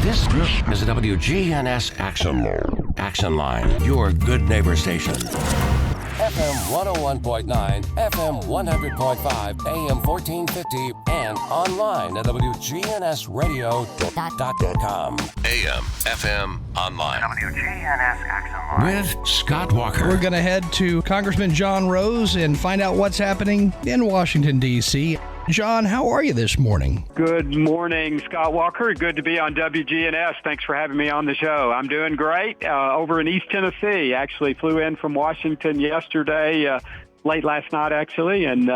This is a WGNS Action Line, your good neighbor station. FM 101.9, FM 100.5, AM 1450, and online at WGNSradio.com. AM, FM, online. WGNS Action Line. With Scott Walker. We're going to head to Congressman John Rose and find out what's happening in Washington, D.C. John, how are you this morning? Good morning, Scott Walker. Good to be on WGNS. Thanks for having me on the show. I'm doing great over in East Tennessee. Actually flew in from Washington yesterday, late last night, actually, and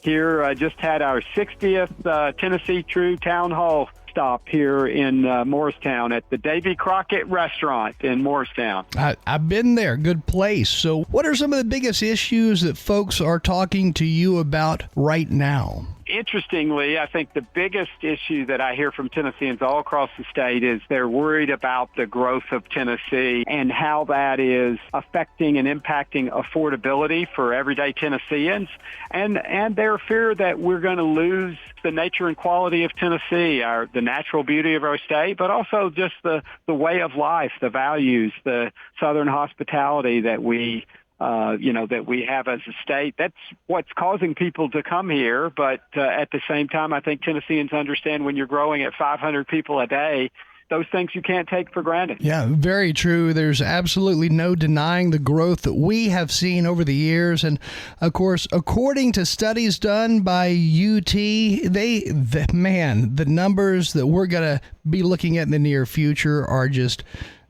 here just had our 60th Tennessee True Town Hall stop here in Morristown at the Davy Crockett Restaurant in Morristown. I've been there. Good place. So what are some of the biggest issues that folks are talking to you about right now? Interestingly, I think the biggest issue that I hear from Tennesseans all across the state is they're worried about the growth of Tennessee and how that is affecting and impacting affordability for everyday Tennesseans, and their fear that we're going to lose the nature and quality of Tennessee, the natural beauty of our state, but also just the way of life, the values, the Southern hospitality that we that we have as a state. That's what's causing people to come here. But at the same time, I think Tennesseans understand when you're growing at 500 people a day, those things you can't take for granted. Yeah, very true. There's absolutely no denying the growth that we have seen over the years. And of course, according to studies done by UT, the numbers that we're going to be looking at in the near future are just,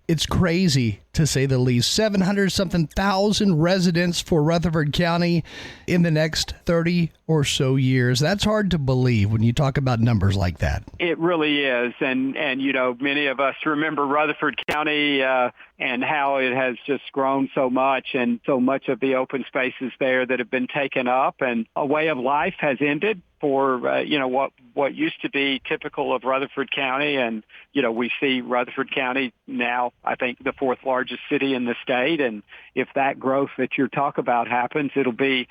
it's crazy to say the least. 700-something thousand residents for Rutherford County in the next 30 or so years. That's hard to believe when you talk about numbers like that. It really is. And many of us remember Rutherford County and how it has just grown so much, and so much of the open spaces there that have been taken up, and a way of life has ended for, what used to be typical of Rutherford County. And, we see Rutherford County now, I think, the fourth largest city in the state. And if that growth that you talk about happens, it'll be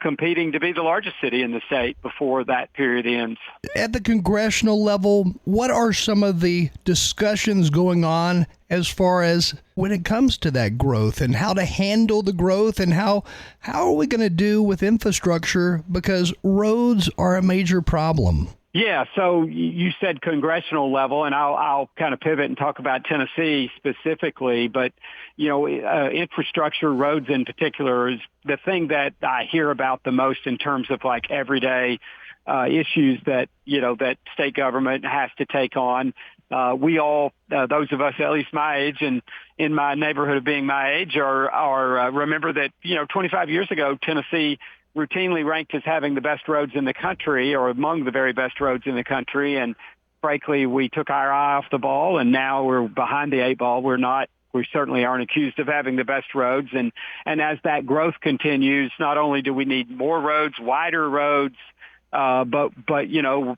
competing to be the largest city in the state before that period ends. At the congressional level, what are some of the discussions going on as far as when it comes to that growth and how to handle the growth, and how are we going to do with infrastructure, because roads are a major problem? Yeah, so you said congressional level, and I'll kind of pivot and talk about Tennessee specifically. But, infrastructure, roads in particular, is the thing that I hear about the most in terms of like everyday issues that state government has to take on. We all, those of us at least my age and in my neighborhood of being my age, are remember that 25 years ago Tennessee routinely ranked as having the best roads in the country, or among the very best roads in the country. And frankly, we took our eye off the ball, and now we're behind the eight ball. We certainly aren't accused of having the best roads. And as that growth continues, not only do we need more roads, wider roads, but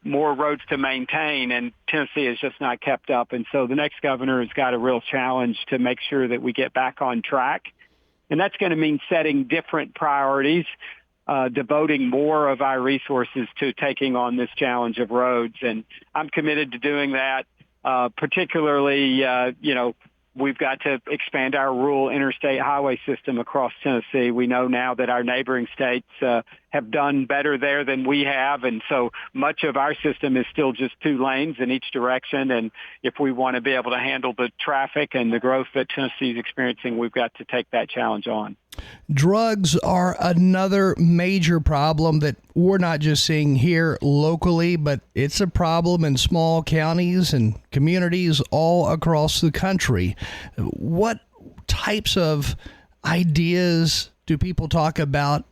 more roads to maintain, and Tennessee has just not kept up. And so the next governor has got a real challenge to make sure that we get back on track. And that's going to mean setting different priorities, devoting more of our resources to taking on this challenge of roads. And I'm committed to doing that, particularly, we've got to expand our rural interstate highway system across Tennessee. We know now that our neighboring states have done better there than we have, and so much of our system is still just two lanes in each direction. And if we want to be able to handle the traffic and the growth that Tennessee is experiencing, we've got to take that challenge on. Drugs are another major problem that we're not just seeing here locally, but it's a problem in small counties and communities all across the country. What types of ideas do people talk about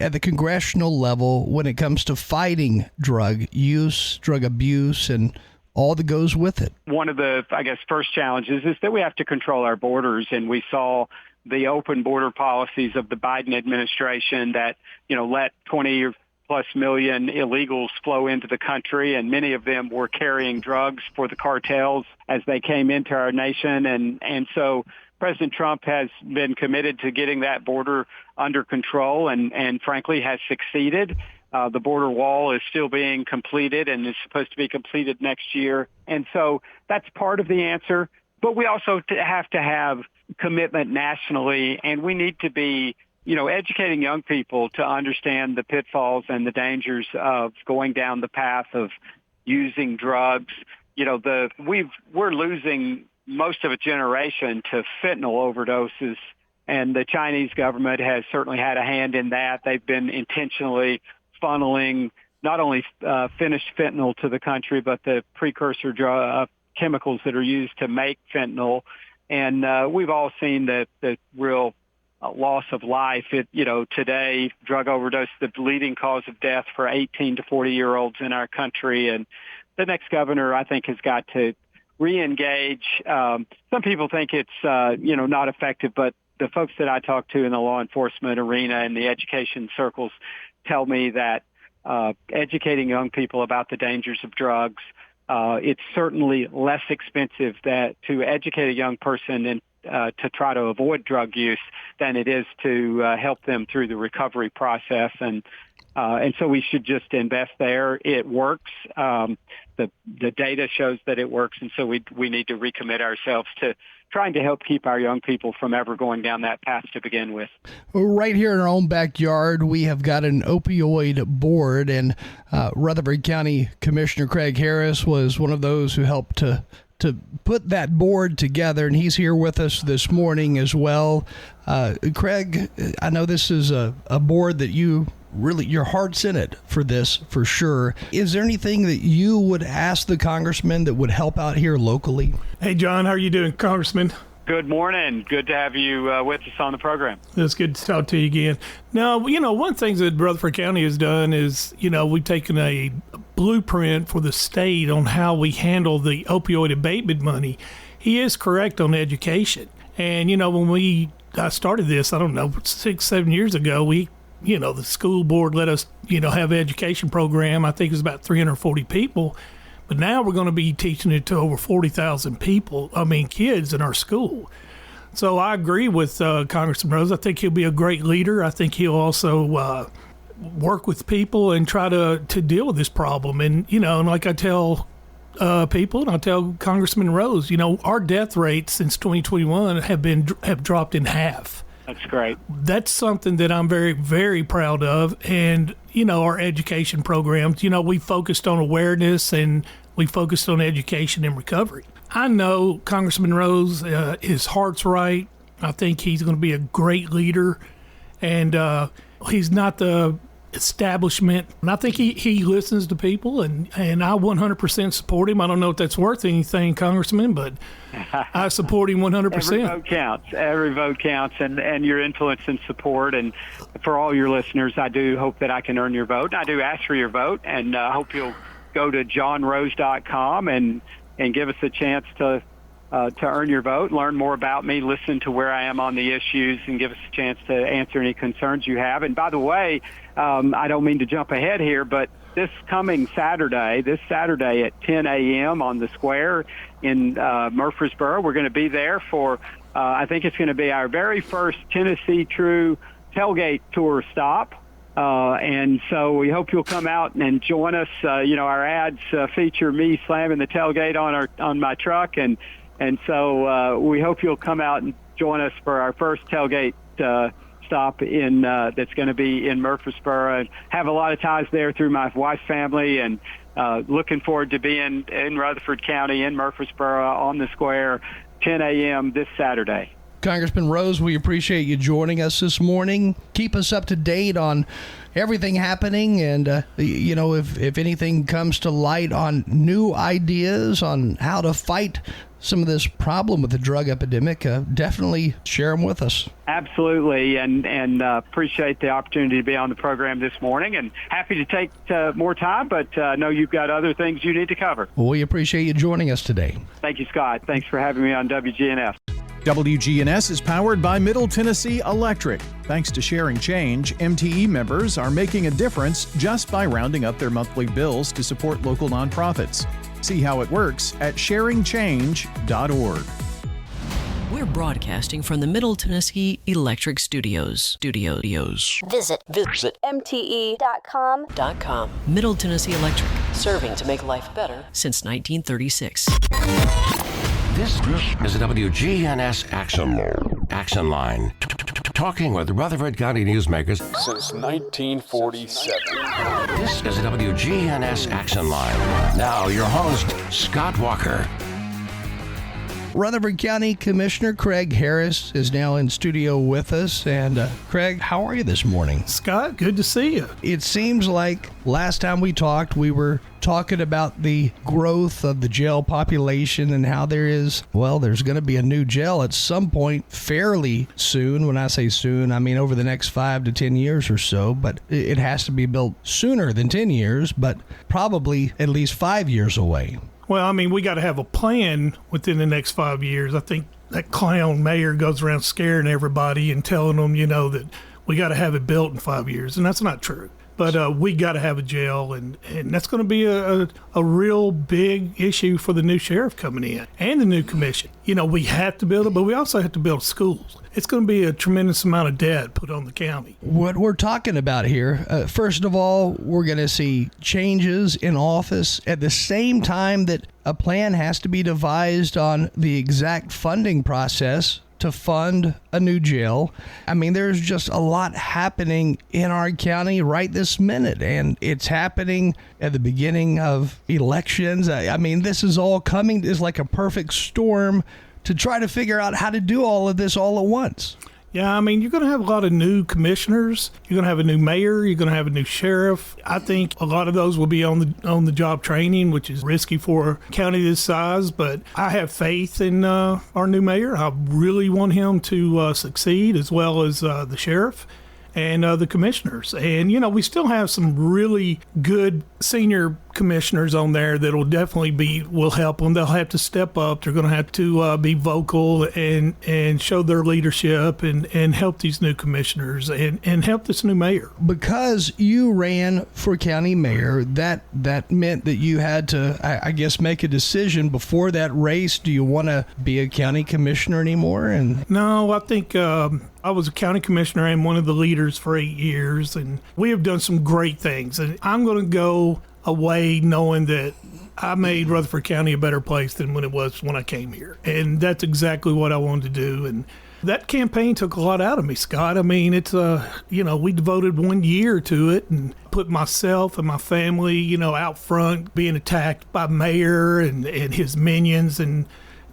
at the congressional level when it comes to fighting drug use, drug abuse, and all that goes with it? One of the, first challenges is that we have to control our borders, and we saw the open border policies of the Biden administration that, let 20 plus million illegals flow into the country, and many of them were carrying drugs for the cartels as they came into our nation. And so President Trump has been committed to getting that border under control and frankly has succeeded. The border wall is still being completed and is supposed to be completed next year. And so that's part of the answer. But we also have to have commitment nationally, and we need to be, educating young people to understand the pitfalls and the dangers of going down the path of using drugs. We're losing most of a generation to fentanyl overdoses, and the Chinese government has certainly had a hand in that. They've been intentionally funneling not only finished fentanyl to the country, but the precursor chemicals that are used to make fentanyl. And we've all seen the real loss of life. Today, drug overdose is the leading cause of death for 18 to 40-year-olds in our country. And the next governor, I think, has got to re-engage. Some people think it's, not effective, but the folks that I talk to in the law enforcement arena and the education circles tell me that educating young people about the dangers of drugs, it's certainly less expensive to educate a young person and to try to avoid drug use than it is to help them through the recovery process. And so we should just invest there. It works. The data shows that it works. And so we need to recommit ourselves to trying to help keep our young people from ever going down that path to begin with. Right here in our own backyard, we have got an opioid board, and Rutherford County Commissioner Craig Harris was one of those who helped to put that board together, and he's here with us this morning as well. Craig, I know this is a board that your heart's in it for this, for sure. Is there anything that you would ask the congressman that would help out here locally? Hey, John, how are you doing, Congressman? Good morning. Good to have you with us on the program. It's good to talk to you again. Now, one thing that Rutherford County has done is, we've taken a blueprint for the state on how we handle the opioid abatement money. He is correct on education. And, when I started this, 6-7 years ago, the school board let us, have an education program. I think it was about 340 people. But now we're going to be teaching it to over 40,000 kids in our school. So I agree with Congressman Rose. I think he'll be a great leader. I think he'll also work with people and try to deal with this problem. And, and like I tell people, and I tell Congressman Rose, our death rates since 2021 have dropped in half. That's great. That's something that I'm very, very proud of. And, our education programs, we focused on awareness and we focused on education and recovery. I know Congressman Rose, his heart's right. I think he's going to be a great leader. And he's not the establishment. And I think he listens to people, and I 100% support him. I don't know if that's worth anything, Congressman, but I support him 100%. Every vote counts. Every vote counts, and your influence and support. And for all your listeners, I do hope that I can earn your vote. I do ask for your vote, and I hope you'll go to johnrose.com and give us a chance to earn your vote, learn more about me, listen to where I am on the issues, and give us a chance to answer any concerns you have. And by the way, I don't mean to jump ahead here, but this Saturday at 10 a.m. on the square in Murfreesboro, we're going to be there for, I think it's going to be our very first Tennessee True tailgate tour stop. And so we hope you'll come out and join us. Our ads feature me slamming the tailgate on my truck, and so we hope you'll come out and join us for our first tailgate stop that's going to be in Murfreesboro. And have a lot of ties there through my wife's family, and looking forward to being in Rutherford County in Murfreesboro on the square, 10 a.m. this Saturday. Congressman Rose, we appreciate you joining us this morning. Keep us up to date on everything happening, and if anything comes to light on new ideas on how to fight some of this problem with the drug epidemic, definitely share them with us. Absolutely, and appreciate the opportunity to be on the program this morning, and happy to take more time, but I know you've got other things you need to cover. Well, we appreciate you joining us today. Thank you, Scott. Thanks for having me on WGNS. WGNS is powered by Middle Tennessee Electric. Thanks to Sharing Change, MTE members are making a difference just by rounding up their monthly bills to support local nonprofits. See how it works at sharingchange.org. We're broadcasting from the Middle Tennessee Electric Studios. Visit MTE.com. Middle Tennessee Electric, serving to make life better since 1936. This is the WGNS Action Line. Talking with Rutherford County newsmakers since 1947. This is the WGNS Action Line. Now, your host, Scott Walker. Rutherford County Commissioner Craig Harris is now in studio with us. And Craig, how are you this morning? Scott, good to see you. It seems like last time we talked, we were talking about the growth of the jail population and how there's going to be a new jail at some point fairly soon. When I say soon, I mean over the next 5 to 10 years or so, but it has to be built sooner than 10 years, but probably at least 5 years away. Well, I mean, we got to have a plan within the next 5 years. I think that clown mayor goes around scaring everybody and telling them, that we got to have it built in 5 years, and that's not true. But we got to have a jail, and that's going to be a real big issue for the new sheriff coming in and the new commission. We have to build it, but we also have to build schools. It's going to be a tremendous amount of debt put on the county. What we're talking about here, first of all, we're going to see changes in office at the same time that a plan has to be devised on the exact funding process to fund a new jail. I mean, there's just a lot happening in our county right this minute, and it's happening at the beginning of elections. I mean, this is all coming is like a perfect storm to try to figure out how to do all of this all at once. Yeah, I mean, you're going to have a lot of new commissioners. You're going to have a new mayor. You're going to have a new sheriff. I think a lot of those will be on the job training, which is risky for a county this size. But I have faith in our new mayor. I really want him to succeed, as well as the sheriff and the commissioners. And, we still have some really good senior commissioners on there that will help them. They'll have to step up. They're going to have to be vocal and show their leadership and help these new commissioners and help this new mayor. Because you ran for county mayor, that meant that you had to, I guess, make a decision before that race. Do you want to be a county commissioner anymore? No, I think I was a county commissioner and one of the leaders for 8 years, and we have done some great things. And I'm going to go away knowing that I made Rutherford County a better place than when it was when I came here. And that's exactly what I wanted to do. And that campaign took a lot out of me, Scott. I mean, it's, we devoted 1 year to it and put myself and my family, out front, being attacked by mayor and his minions, and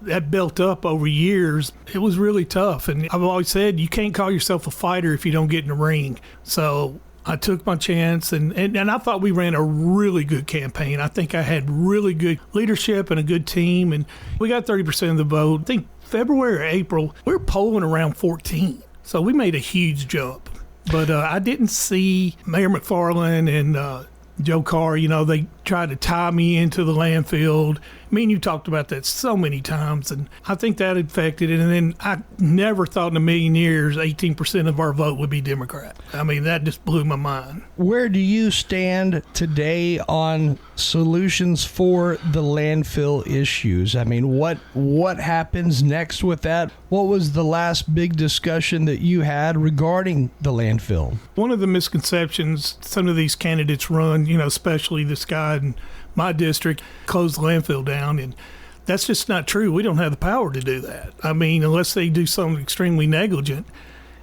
that built up over years. It was really tough. And I've always said, you can't call yourself a fighter if you don't get in the ring. So I took my chance, and I thought we ran a really good campaign. I think I had really good leadership and a good team, and we got 30% of the vote. I think February or April, we were polling around 14. So we made a huge jump. But I didn't see Mayor McFarland and Joe Carr, they tried to tie me into the landfill. Me and you talked about that so many times, and I think that affected it. And then I never thought in a million years 18% of our vote would be Democrat. I mean, that just blew my mind. Where do you stand today on solutions for the landfill issues? I mean, what happens next with that? What was the last big discussion that you had regarding the landfill? One of the misconceptions some of these candidates run, especially this guy in my district, close the landfill down, and that's just not true. We don't have the power to do that. I mean, unless they do something extremely negligent,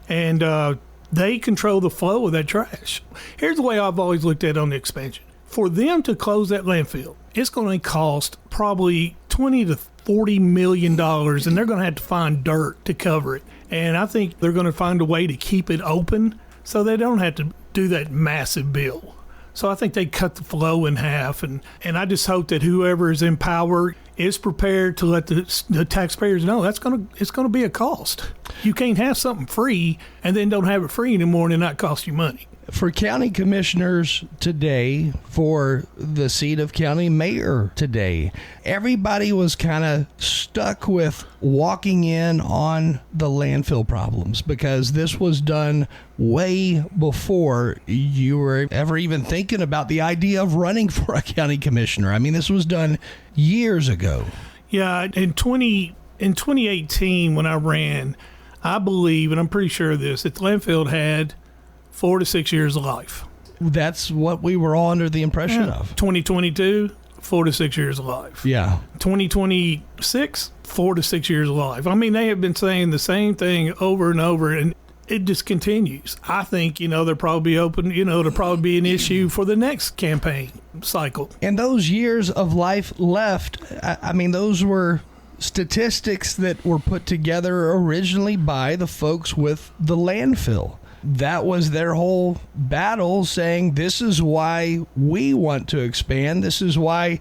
and they control the flow of that trash. Here's the way I've always looked at it on the expansion. For them to close that landfill, it's going to cost probably $20 to $40 million, and they're going to have to find dirt to cover it. And I think they're going to find a way to keep it open so they don't have to do that massive bill. So I think they cut the flow in half, and I just hope that whoever is in power is prepared to let the taxpayers know it's going to be a cost. You can't have something free and then don't have it free anymore and it not cost you money. For county commissioners today, for the seat of county mayor today, everybody was kind of stuck with walking in on the landfill problems because this was done way before you were ever even thinking about the idea of running for a county commissioner. I mean, this was done years ago. Yeah, in 20 in 2018 when I ran, I believe, and I'm pretty sure of this, that the landfill had 4 to 6 years of life. That's what we were all under the impression of. 2022, 4 to 6 years of life. Yeah. 2026, 4 to 6 years of life. I mean, they have been saying the same thing over and over, and it just continues. I think, they'll probably be open, there'll probably be an issue for the next campaign cycle. And those years of life left, I mean, those were statistics that were put together originally by the folks with the landfill. That was their whole battle, saying this is why we want to expand. This is why,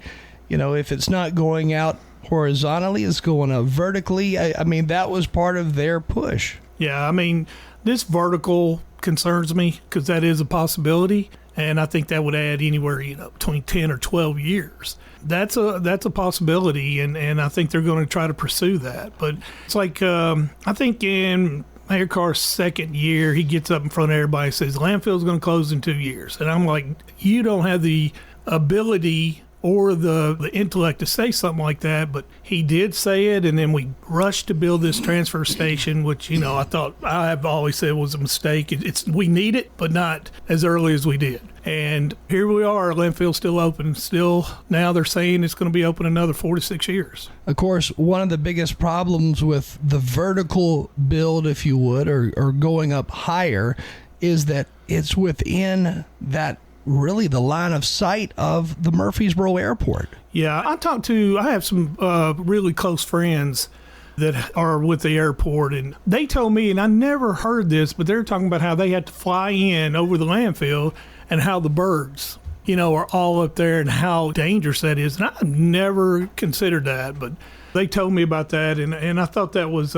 if it's not going out horizontally, it's going out vertically. I mean, that was part of their push. Yeah, I mean, this vertical concerns me because that is a possibility. And I think that would add anywhere, between 10 or 12 years. That's a possibility, and I think they're going to try to pursue that. But it's like, I think in Mayor Carr's second year, he gets up in front of everybody and says, the landfill's going to close in 2 years. And I'm like, you don't have the ability or the intellect to say something like that, but he did say it, and then we rushed to build this transfer station, which, I've always said was a mistake. We need it, but not as early as we did. And here we are, landfill's still open. Still, now they're saying it's going to be open another 4 to 6 years. Of course, one of the biggest problems with the vertical build, if you would, or going up higher, is that it's within that really the line of sight of the Murfreesboro Airport. Yeah, I have some really close friends that are with the airport, and they told me, and I never heard this, but they're talking about how they had to fly in over the landfill and how the birds, are all up there and how dangerous that is. And I've never considered that, but they told me about that, and I thought that was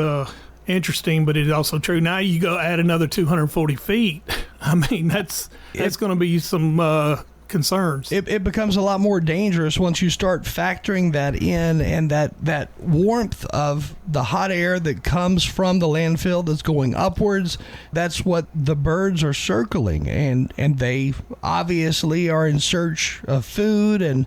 interesting, but it's also true. Now you go add another 240 feet. I mean, that's going to be some concerns. It becomes a lot more dangerous once you start factoring that in, and that warmth of the hot air that comes from the landfill that's going upwards. That's what the birds are circling, and they obviously are in search of food, and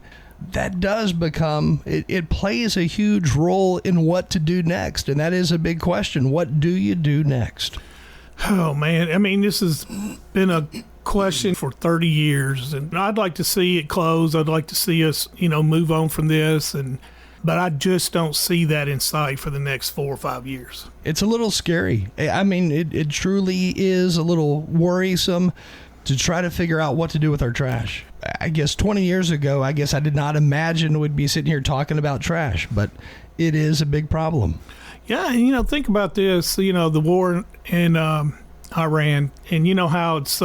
that does become, it plays a huge role in what to do next. And that is a big question. What do you do next? Oh, man. I mean, this has been a question for 30 years, and I'd like to see it close. I'd like to see us, move on from this, but I just don't see that in sight for the next 4 or 5 years. It's a little scary. I mean, it truly is a little worrisome to try to figure out what to do with our trash. I guess 20 years ago, I did not imagine we'd be sitting here talking about trash, but it is a big problem. Yeah, and think about this, the war in Iran, and how it's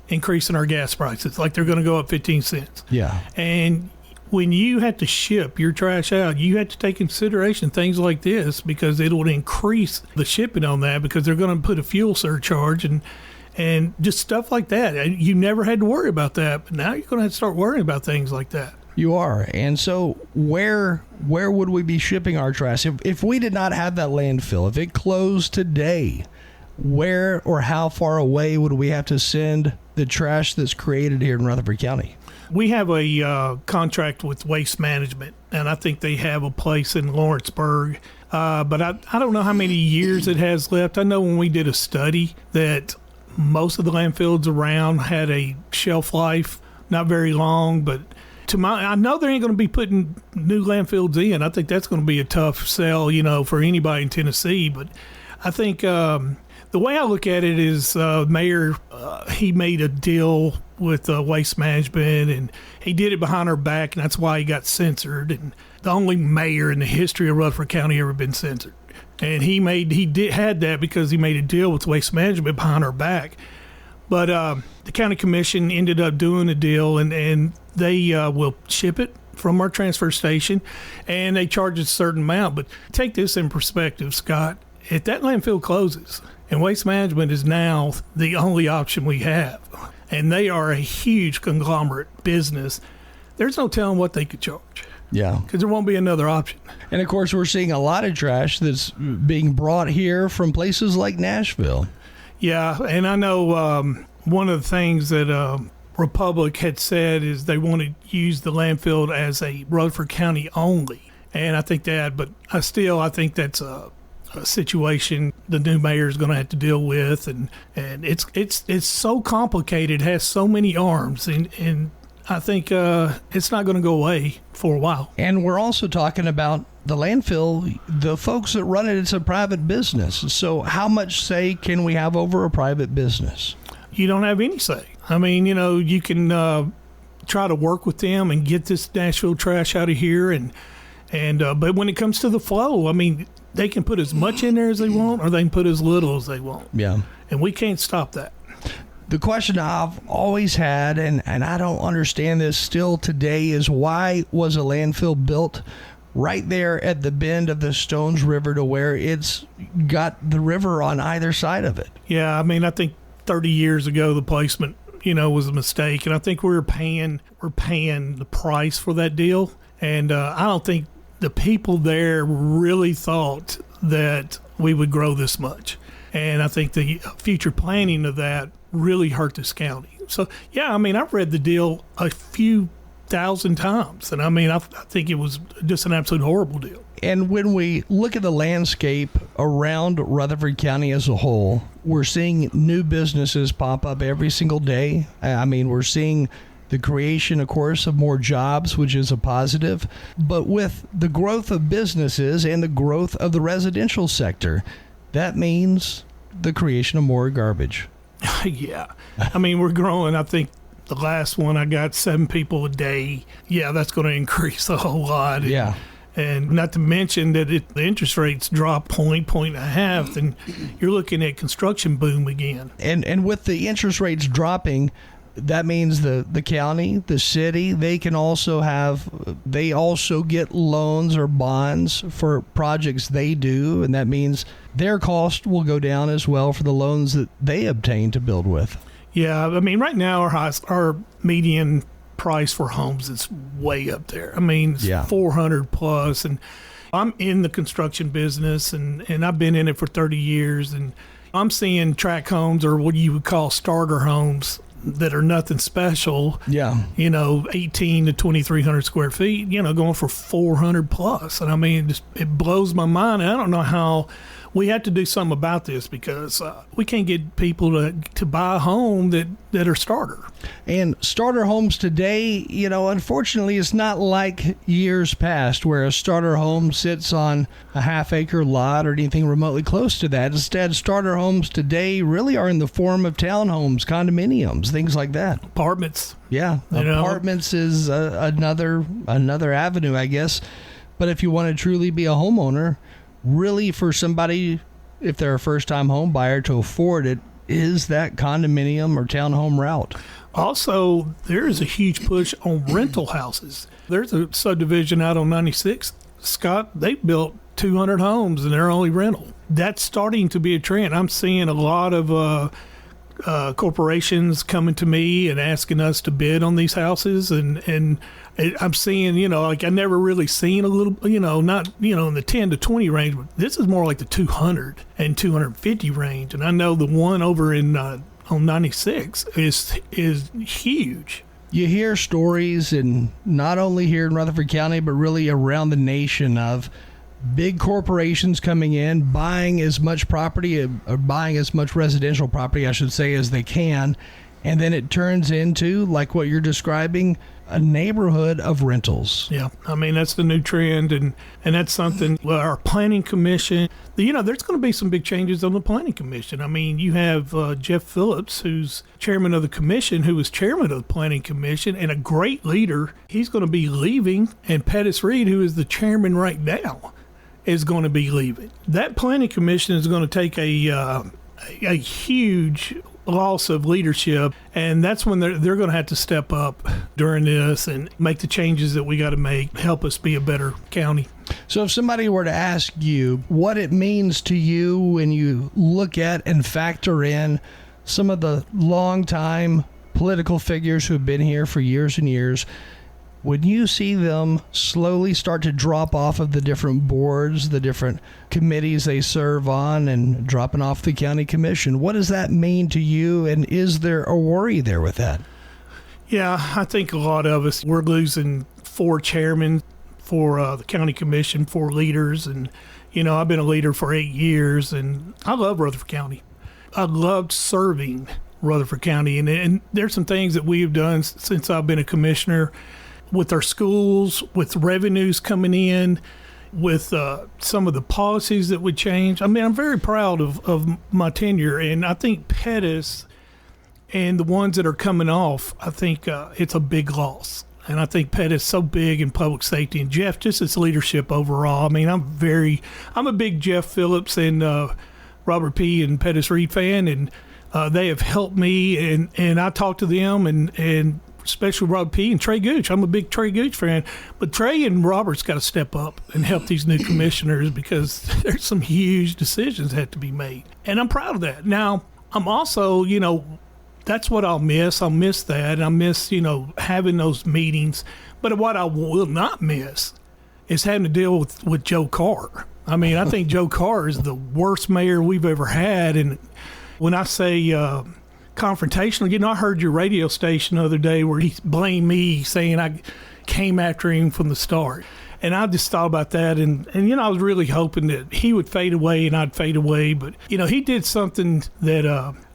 increasing our gas prices, like they're going to go up 15 cents. Yeah. And when you have to ship your trash out, you have to take consideration things like this, because it will increase the shipping on that, because they're going to put a fuel surcharge and just stuff like that. You never had to worry about that, but now you're going to have to start worrying about things like that. You are. And so where would we be shipping our trash? If we did not have that landfill, if it closed today, where or how far away would we have to send the trash that's created here in Rutherford County? We have a contract with Waste Management, and I think they have a place in Lawrenceburg. But I don't know how many years it has left. I know when we did a study that most of the landfills around had a shelf life, not very long, but I know they ain't going to be putting new landfills in. I think that's going to be a tough sell, for anybody in Tennessee. But I think the way I look at it is Mayor, he made a deal with Waste Management, and he did it behind our back, and that's why he got censored. And the only mayor in the history of Rutherford County ever been censored. And he had that because he made a deal with Waste Management behind our back. But the county commission ended up doing a deal, and they will ship it from our transfer station, and they charge a certain amount. But take this in perspective, Scott. If that landfill closes, and Waste Management is now the only option we have, and they are a huge conglomerate business, there's no telling what they could charge. Yeah. Because there won't be another option. And, of course, we're seeing a lot of trash that's being brought here from places like Nashville. Yeah, and I know one of the things that Republic had said is they want to use the landfill as a Rutherford County only. And I think but I think that's a situation the new mayor is going to have to deal with, and it's so complicated, has so many arms, and I think it's not going to go away for a while. And we're also talking about the landfill. The folks that run it's a private business. So how much say can we have over a private business? You don't have any say. I mean, you can try to work with them and get this Nashville trash out of here, and but when it comes to the flow, I mean, they can put as much in there as they want, or they can put as little as they want. Yeah. And we can't stop that. The question I've always had, and I don't understand this still today, is why was a landfill built right there at the bend of the Stones River to where it's got the river on either side of it? Yeah, I mean, I think 30 years ago, the placement, was a mistake. And I think we're paying the price for that deal. And I don't think the people there really thought that we would grow this much. And I think the future planning of that really hurt this county. So, yeah, I mean, I've read the deal a few thousand times. And I mean, I think it was just an absolute horrible deal. And when we look at the landscape around Rutherford County as a whole, we're seeing new businesses pop up every single day. I mean, we're seeing the creation, of course, of more jobs, which is a positive. But with the growth of businesses and the growth of the residential sector, that means the creation of more garbage. Yeah. I mean, we're growing. I think the last one I got 7 people a day. Yeah, that's going to increase a whole lot. Yeah. And not to mention that the interest rates drop point and a half, and you're looking at construction boom again. And with the interest rates dropping, that means the county, the city, they also get loans or bonds for projects they do, and that means their cost will go down as well for the loans that they obtain to build with. Yeah, I mean, right now our median price for homes is way up there. I mean, it's 400 plus, and I'm in the construction business, and I've been in it for 30 years, and I'm seeing tract homes, or what you would call starter homes, that are nothing special. Yeah. 18 to 2,300 square feet, going for 400 plus. And I mean, it blows my mind. And I don't know how. We have to do something about this, because we can't get people to buy a home that are starter. And starter homes today, unfortunately, it's not like years past where a starter home sits on a half-acre lot or anything remotely close to that. Instead, starter homes today really are in the form of townhomes, condominiums, things like that. Apartments. Yeah, apartments is another avenue, I guess. But if you want to truly be a homeowner, really, for somebody, if they're a first-time home buyer, to afford it, is that condominium or townhome route. Also, there is a huge push on rental houses. There's a subdivision out on 96. Scott, they built 200 homes and they're only rental. That's starting to be a trend. I'm seeing a lot of corporations coming to me and asking us to bid on these houses, and I'm seeing, like I never really seen a little, not, in the 10 to 20 range, but this is more like the 200 and 250 range. And I know the one over in on 96 is huge. You hear stories, and not only here in Rutherford County, but really around the nation, of big corporations coming in, buying as much property, or buying as much residential property, I should say, as they can. And then it turns into, like what you're describing, a neighborhood of rentals. Yeah, I mean, that's the new trend, and that's something. Well, our planning commission, there's going to be some big changes on the planning commission. I mean, you have Jeff Phillips, who's chairman of the commission, who was chairman of the planning commission, and a great leader. He's going to be leaving, and Pettis Reed, who is the chairman right now, is going to be leaving. That planning commission is going to take a huge loss of leadership, and that's when they're going to have to step up during this and make the changes that we got to make, help us be a better county. So if somebody were to ask you what it means to you when you look at and factor in some of the longtime political figures who have been here for years and years, when you see them slowly start to drop off of the different boards, the different committees they serve on, and dropping off the county commission, what does that mean to you, and is there a worry there with that? Yeah, I think a lot of us, we're losing 4 chairmen, for the county commission for leaders. And, I've been a leader for 8 years, and I love Rutherford County. I loved serving Rutherford County. And there's some things that we've done since I've been a commissioner with our schools, with revenues coming in, with some of the policies that we changed. I mean, I'm very proud of my tenure, and I think Pettis and the ones that are coming off, I think it's a big loss. And I think Pettis is so big in public safety, and Jeff, just his leadership overall. I mean, I'm a big Jeff Phillips and Robert P. and Pettis Reed fan, and they have helped me, and I talk to them, and especially Rob P. and Trey Gooch. I'm a big Trey Gooch fan, but Trey and Robert's got to step up and help these new commissioners because there's some huge decisions that have to be made, and I'm proud of that. Now, I'm also, that's what I'll miss. I'll miss that. I miss, having those meetings. But what I will not miss is having to deal with Joe Carr. I mean, I think Joe Carr is the worst mayor we've ever had. And when I say confrontational, I heard your radio station the other day where he blamed me, saying I came after him from the start. And I just thought about that. And I was really hoping that he would fade away and I'd fade away. But, he did something that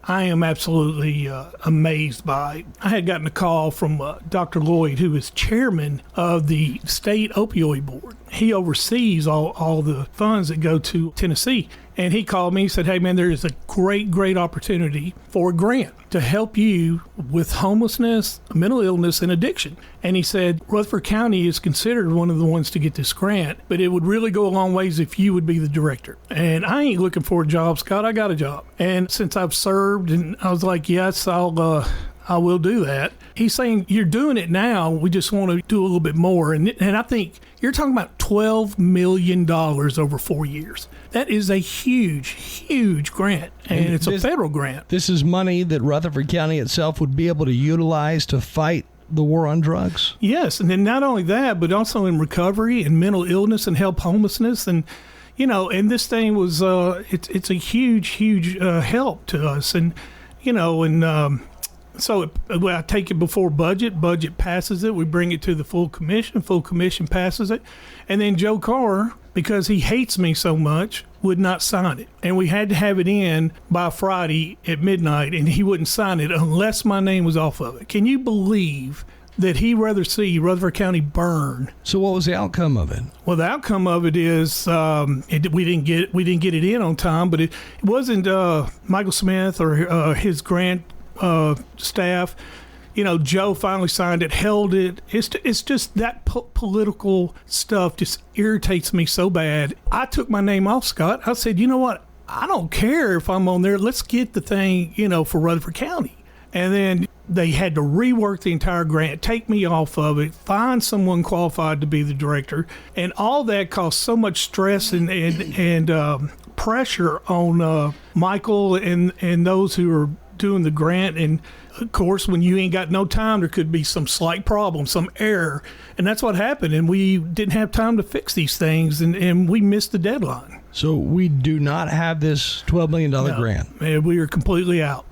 I am absolutely amazed by. I had gotten a call from Dr. Lloyd, who is chairman of the state opioid board. He oversees all the funds that go to Tennessee. And he called me and said, hey, man, there is a great opportunity for a grant to help you with homelessness, mental illness, and addiction. And he said, Rutherford County is considered one of the ones to get this grant, but it would really go a long ways if you would be the director. And I ain't looking for a job, Scott. I got a job. And since I've served, and I was like, yes, I will do that. He's saying, you're doing it now. We just want to do a little bit more. And I think you're talking about $12 million over 4 years. That is a huge grant, and it's a federal grant. This is money that Rutherford County itself would be able to utilize to fight the war on drugs? Yes, and then not only that, but also in recovery and mental illness and help homelessness. And, and this thing was, it's a huge help to us. And, so I take it before budget passes it, we bring it to the full commission passes it, and then Joe Carr, because he hates me so much, would not sign it. And we had to have it in by Friday at midnight, and he wouldn't sign it unless my name was off of it. Can you believe that he'd rather see Rutherford County burn? So what was the outcome of it? Well, the outcome of it is we didn't get it in on time, but it wasn't Michael Smith or his grant staff. Joe finally signed it, held it. It's just that political stuff just irritates me so bad. I took my name off, Scott. I said, you know what? I don't care if I'm on there. Let's get the thing, for Rutherford County. And then they had to rework the entire grant, take me off of it, find someone qualified to be the director. And all that caused so much stress and pressure on Michael and those who are doing the grant. And of course, when you ain't got no time, there could be some slight problem, some error. And that's what happened. And we didn't have time to fix these things, and we missed the deadline. So we do not have this $12 million grant. And we are completely out.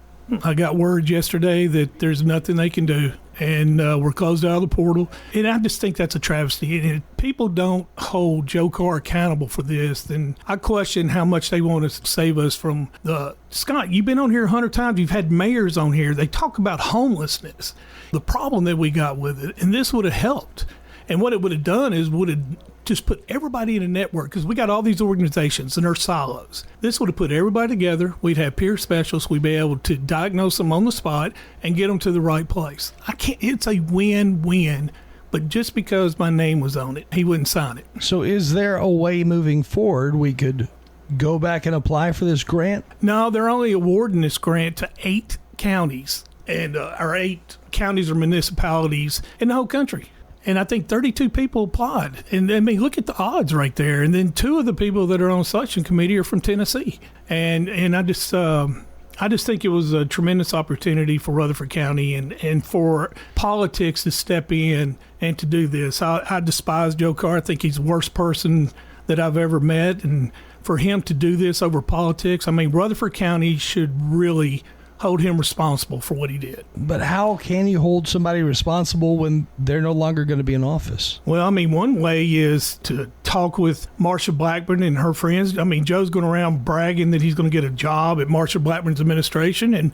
I got word yesterday that there's nothing they can do, and we're closed out of the portal. And I just think that's a travesty. And if people don't hold Joe Carr accountable for this, then I question how much they want to save us from the... Scott, you've been on here 100 times. You've had mayors on here. They talk about homelessness, the problem that we got with it, and this would have helped. And what it would have done is would have just put everybody in a network, because we got all these organizations and their silos. This would have put everybody together. We'd have peer specialists. We'd be able to diagnose them on the spot and get them to the right place. It's a win-win, but just because my name was on it, he wouldn't sign it. So is there a way moving forward we could go back and apply for this grant? No, they're only awarding this grant to 8 counties, and or 8 counties or municipalities in the whole country. And I think 32 people applied. And I mean, look at the odds right there. And then 2 of the people that are on the selection committee are from Tennessee. And I just think it was a tremendous opportunity for Rutherford County and for politics to step in and to do this. I despise Joe Carr. I think he's the worst person that I've ever met. And for him to do this over politics, I mean, Rutherford County should really hold him responsible for what he did. But how can you hold somebody responsible when they're no longer going to be in office? Well, I mean, one way is to talk with Marsha Blackburn and her friends. I mean, Joe's going around bragging that he's going to get a job at Marsha Blackburn's administration, and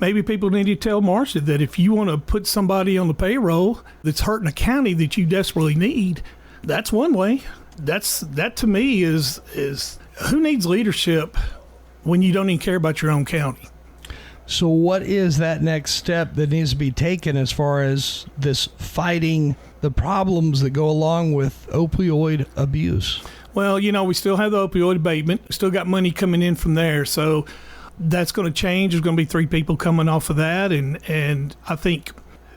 maybe people need to tell Marsha that if you want to put somebody on the payroll that's hurting a county that you desperately need, that's one way. That to me is who needs leadership when you don't even care about your own county? So what is that next step that needs to be taken as far as this fighting the problems that go along with opioid abuse? Well, we still have the opioid abatement. We still got money coming in from there. So that's going to change. There's going to be 3 people coming off of that. And I think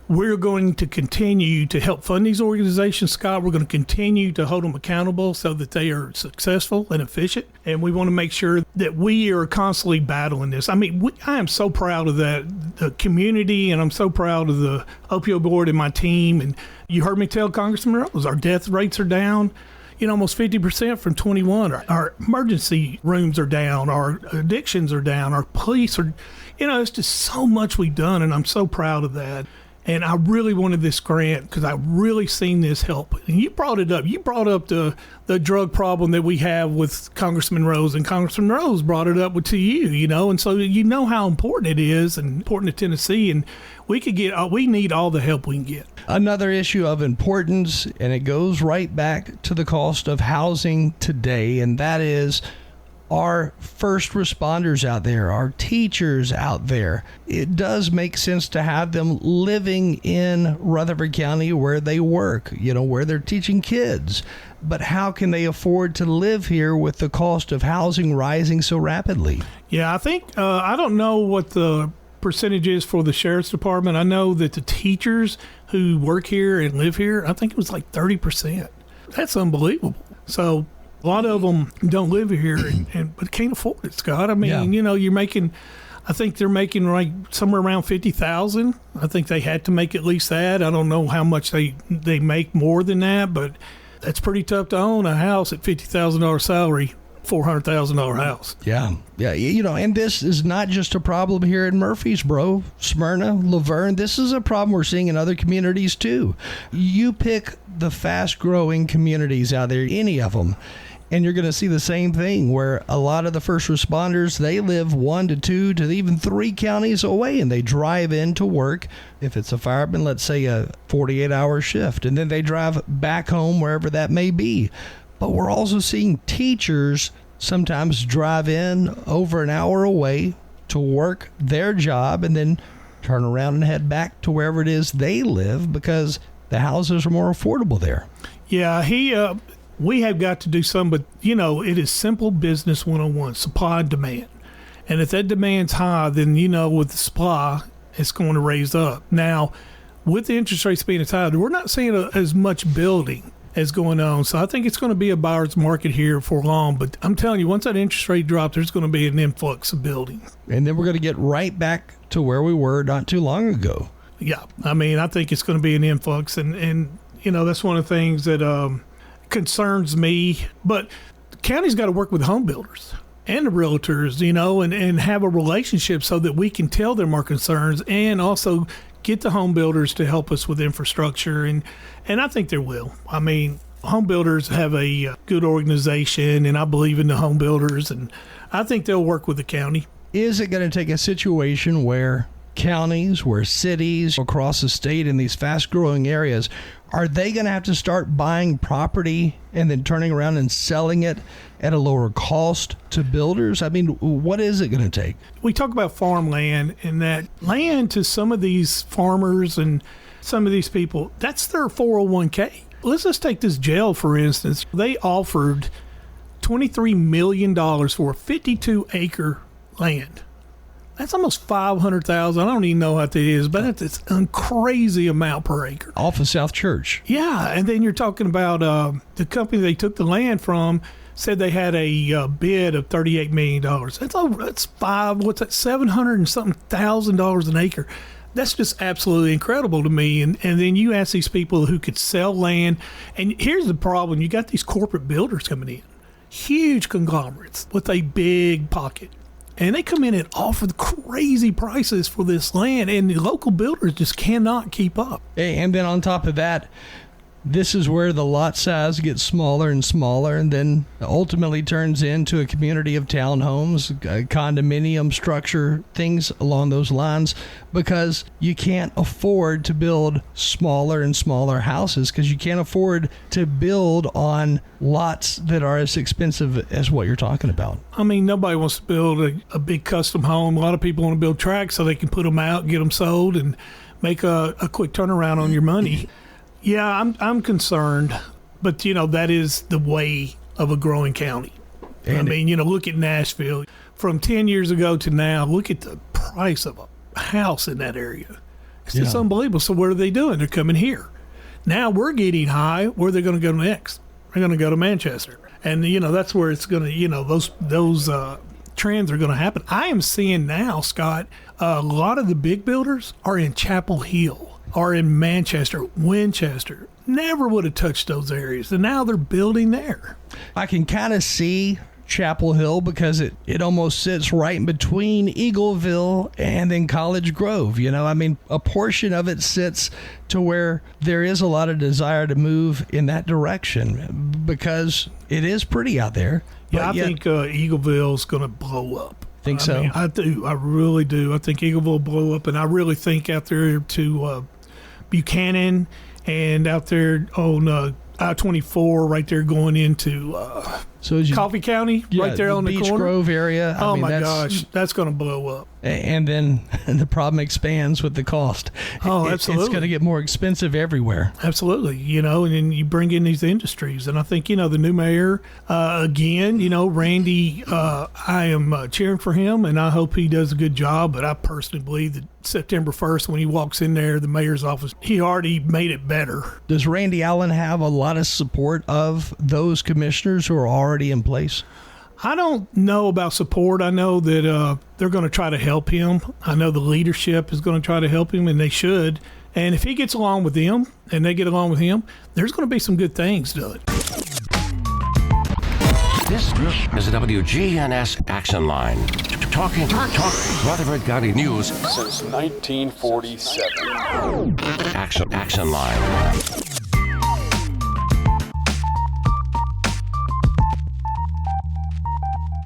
we're going to continue to help fund these organizations, Scott. We're going to continue to hold them accountable so that they are successful and efficient. And we want to make sure that we are constantly battling this. I mean, I am so proud of the community, and I'm so proud of the opioid board and my team. And you heard me tell Congressman Rose, our death rates are down, almost 50% from 21. Our emergency rooms are down. Our addictions are down. Our police are, it's just so much we've done, and I'm so proud of that. And I really wanted this grant because I really seen this help. And you brought it up. You brought up the drug problem that we have with Congressman Rose, and Congressman Rose brought it up to you, and so how important it is and important to Tennessee. And we need all the help we can get. Another issue of importance, and it goes right back to the cost of housing today, and that is our first responders out there, our teachers out there. It does make sense to have them living in Rutherford County where they work, where they're teaching kids. But how can they afford to live here with the cost of housing rising so rapidly? Yeah, I think, I don't know what the percentage is for the sheriff's department. I know that the teachers who work here and live here, I think it was like 30%. That's unbelievable. So a lot of them don't live here but can't afford it, Scott. I mean, you're making, I think they're making like somewhere around $50,000. I think they had to make at least that. I don't know how much they make more than that, but that's pretty tough to own a house at $50,000 salary, $400,000 house. Yeah. And this is not just a problem here in Murfreesboro, Smyrna, Laverne. This is a problem we're seeing in other communities too. You pick the fast-growing communities out there, any of them, and you're going to see the same thing where a lot of the first responders, they live 1 to 2 to even 3 counties away, and they drive in to work. If it's a fireman, let's say a 48-hour shift, and then they drive back home wherever that may be. But we're also seeing teachers sometimes drive in over an hour away to work their job and then turn around and head back to wherever it is they live because the houses are more affordable there. Yeah, we have got to do some, but, it is simple business 101, supply and demand. And if that demand's high, then, with the supply, it's going to raise up. Now, with the interest rates being as high, we're not seeing as much building as going on. So I think it's going to be a buyer's market here for long. But I'm telling you, once that interest rate drops, there's going to be an influx of building. And then we're going to get right back to where we were not too long ago. Yeah. I mean, I think it's going to be an influx. And that's one of the things that concerns me. But the county's got to work with home builders and the realtors, and have a relationship so that we can tell them our concerns and also get the home builders to help us with infrastructure. And I think they will. I mean, home builders have a good organization, and I believe in the home builders, and I think they'll work with the county. Is it going to take a situation where counties, where cities across the state in these fast-growing areas, are they going to have to start buying property and then turning around and selling it at a lower cost to builders? I mean, what is it going to take? We talk about farmland, and that land to some of these farmers and some of these people, that's their 401k. Let's just take this jail, for instance. They offered $23 million for a 52-acre land. That's almost $500,000. I don't even know what that is, but it's a crazy amount per acre. Off of South Church. Yeah, and then you're talking about the company they took the land from said they had a bid of $38 million. That's $700 and something thousand an acre. That's just absolutely incredible to me. And then you ask these people who could sell land, and here's the problem: you got these corporate builders coming in, huge conglomerates with a big pocket. and they come in and offer the crazy prices for this land, and the local builders just cannot keep up. And then on top of that, this is where the lot size gets smaller and smaller, and then ultimately turns into a community of townhomes, a condominium structure, things along those lines, because you can't afford to build smaller and smaller houses, because you can't afford to build on lots that are as expensive as what you're talking about. I mean, nobody wants to build a big custom home. A lot of people want to build tracks so they can put them out, get them sold, and make a quick turnaround on your money. Yeah, I'm concerned, but that is the way of a growing county. And I mean, look at Nashville. From 10 years ago to now, look at the price of a house in that area. It's just unbelievable. So what are they doing? They're coming here. Now we're getting high. Where are they going to go next? They're going to go to Manchester. And, that's where it's going to, those trends are going to happen. I am seeing now, Scott, a lot of the big builders are in Chapel Hill, are in Manchester, Winchester. Never would have touched those areas, and now they're building there. I can kind of see Chapel Hill because it almost sits right in between Eagleville and then College Grove. I mean, a portion of it sits to where there is a lot of desire to move in that direction because it is pretty out there. Yeah, I think Eagleville's going to blow up. Think so? I mean, I do. I really do. I think Eagleville will blow up, and I really think out there to Buchanan and out there on I-24 right there going into Coffee County, right there on the Beach corner. Grove area. Oh, my gosh, that's going to blow up. And then the problem expands with the cost. Oh, absolutely. It's going to get more expensive everywhere. Absolutely, and then you bring in these industries. And I think, the new mayor, again, Randy, I am cheering for him, and I hope he does a good job. But I personally believe that September 1st, when he walks in there, the mayor's office, he already made it better. Does Randy Allen have a lot of support of those commissioners who are already in place? I don't know about support. I know that they're going to try to help him. I know the leadership is going to try to help him, and they should. And if he gets along with them and they get along with him, there's going to be some good things done. This is the WGNS Action Line. Talking Rutherford County news since 1947. Action Line.